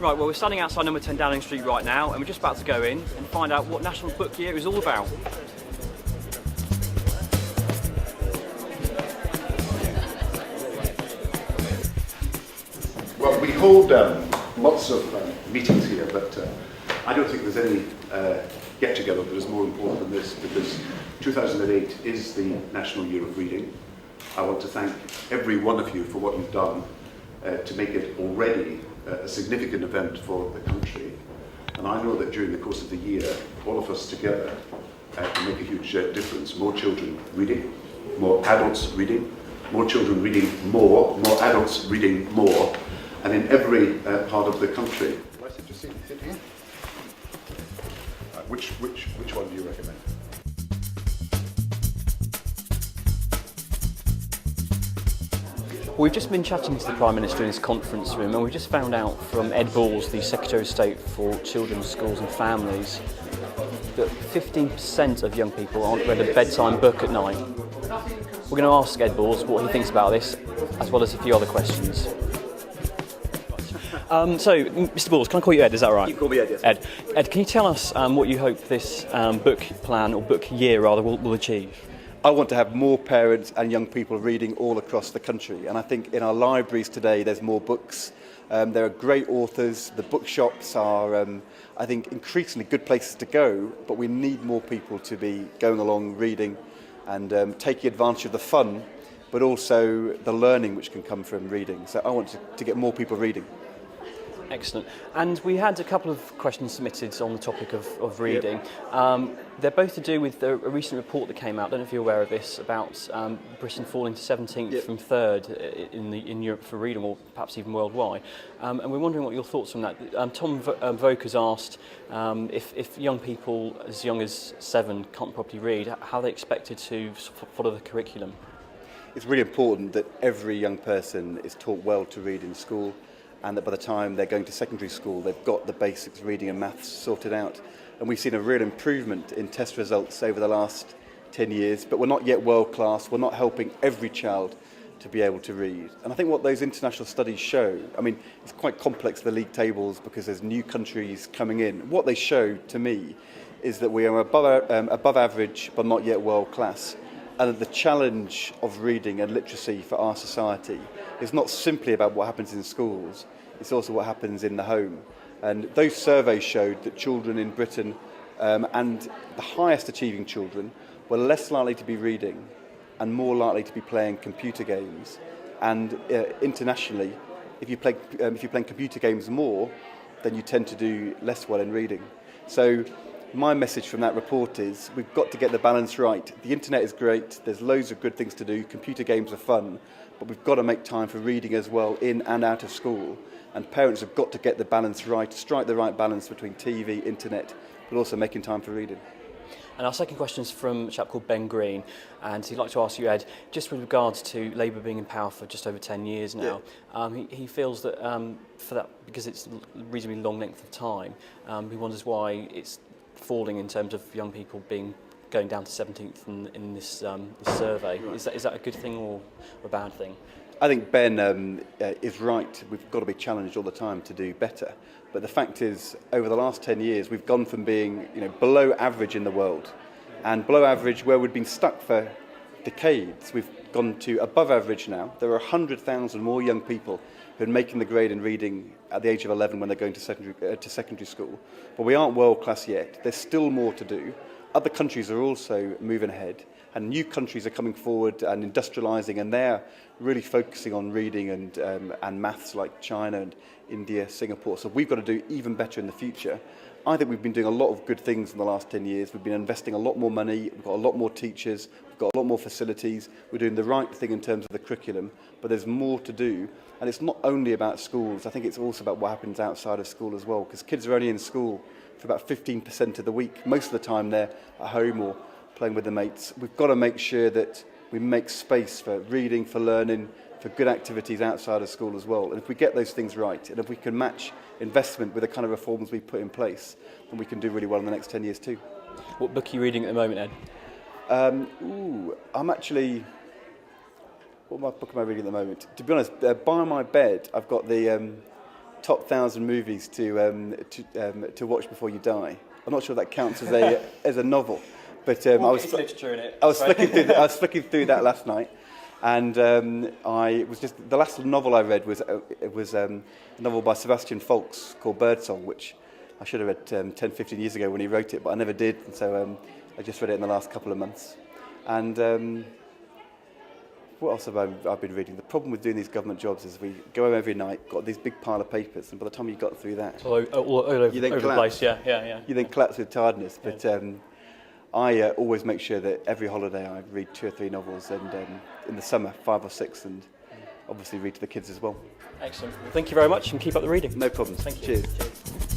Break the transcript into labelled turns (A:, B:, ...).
A: Right, well we're standing outside number 10 Downing Street right now and we're just about to go in and find out what National Book Year is all about.
B: Well, we hold lots of meetings here, but I don't think there's any get-together that is more important than this, because 2008 is the National Year of Reading. I want to thank every one of you for what you've done to make it already a significant event for the country. And I know that during the course of the year, all of us together can make a huge difference. More children reading, more adults reading, more children reading more adults reading more, and in every part of the country. Why should you sit here? Which one do you recommend?
A: We've just been chatting to the Prime Minister in his conference room and we've just found out from Ed Balls, the Secretary of State for Children, Schools and Families, that 15% of young people aren't read a bedtime book at night. We're going to ask Ed Balls what he thinks about this, as well as a few other questions. So, Mr. Balls, can I call you Ed, is that right?
C: You can call me Ed, yes.
A: Ed, can you tell us what you hope this book plan, or book year rather, will achieve?
C: I want to have more parents and young people reading all across the country, and I think in our libraries today there's more books. There are great authors, the bookshops are, I think, increasingly good places to go, but we need more people to be going along reading and taking advantage of the fun, but also the learning which can come from reading. So I want to get more people reading.
A: Excellent. And we had a couple of questions submitted on the topic of reading. Yep. They're both to do with a recent report that came out, I don't know if you're aware of this, about Britain falling to 17th
C: Yep.
A: from 3rd in Europe for reading, or perhaps even worldwide. And we're wondering what your thoughts on that. Tom Voke has asked if young people as young as 7 can't properly read, how are they expected to follow the curriculum?
C: It's really important that every young person is taught well to read in school, and that by the time they're going to secondary school, they've got the basics, reading and maths, sorted out. And we've seen a real improvement in test results over the last 10 years, but we're not yet world class. We're not helping every child to be able to read. And I think what those international studies show, I mean, it's quite complex, the league tables, because there's new countries coming in. What they show to me is that we are above average, but not yet world class. And that the challenge of reading and literacy for our society is not simply about what happens in schools, it's also what happens in the home. And those surveys showed that children in Britain and the highest achieving children were less likely to be reading and more likely to be playing computer games. And internationally, if you're playing computer games more, then you tend to do less well in reading. So my message from that report is we've got to get the balance right. The internet is great, there's loads of good things to do, computer games are fun, but we've got to make time for reading as well, in and out of school. And parents have got to get the balance right, strike the right balance between TV, internet, but also making time for reading.
A: And our second question is from a chap called Ben Green, and he'd like to ask you, Ed, just with regards to Labour being in power for just over 10 years now, he feels that for that, because it's a reasonably long length of time, he wonders why it's falling in terms of young people going down to 17th in this survey. Right. Is that a good thing or a bad thing?
C: I think Ben is right. We've got to be challenged all the time to do better. But the fact is, over the last 10 years, we've gone from being below average in the world, and below average where we'd been stuck for decades, we've gone to above average now. There are 100,000 more young people who are making the grade in reading at the age of 11 when they're going to secondary school. But we aren't world class yet. There's still more to do. Other countries are also moving ahead, and new countries are coming forward and industrialising, and they're really focusing on reading and maths, like China and India, Singapore. So we've got to do even better in the future. I think we've been doing a lot of good things in the last 10 years. We've been investing a lot more money, we've got a lot more teachers, we've got a lot more facilities, we're doing the right thing in terms of the curriculum, but there's more to do. And it's not only about schools, I think it's also about what happens outside of school as well, because kids are only in school for about 15% of the week. Most of the time they're at home or playing with their mates. We've got to make sure that we make space for reading, for learning, for good activities outside of school as well. And if we get those things right, and if we can match investment with the kind of reforms we put in place, then we can do really well in the next 10 years too.
A: What book are you reading at the moment, Ed?
C: I'm actually... What book am I reading at the moment? To be honest, by my bed, I've got the top 1,000 movies to watch before you die. I'm not sure that counts as a novel, but I was
A: literature in it.
C: I was flicking through that last night, and it was just the last novel I read was a novel by Sebastian Faulks called Birdsong, which I should have read 10, 15 years ago when he wrote it, but I never did, and so I just read it in the last couple of months. And what else have I been reading? The problem with doing these government jobs is we go home every night, got this big pile of papers, and by the time you got through that,
A: all over the place, yeah.
C: You then collapse with tiredness. But I always make sure that every holiday I read 2 or 3 novels, and in the summer 5 or 6, and obviously read to the kids as well.
A: Excellent. Well, thank you very much, and keep up the reading.
C: No problems.
A: Thank you.
C: Cheers.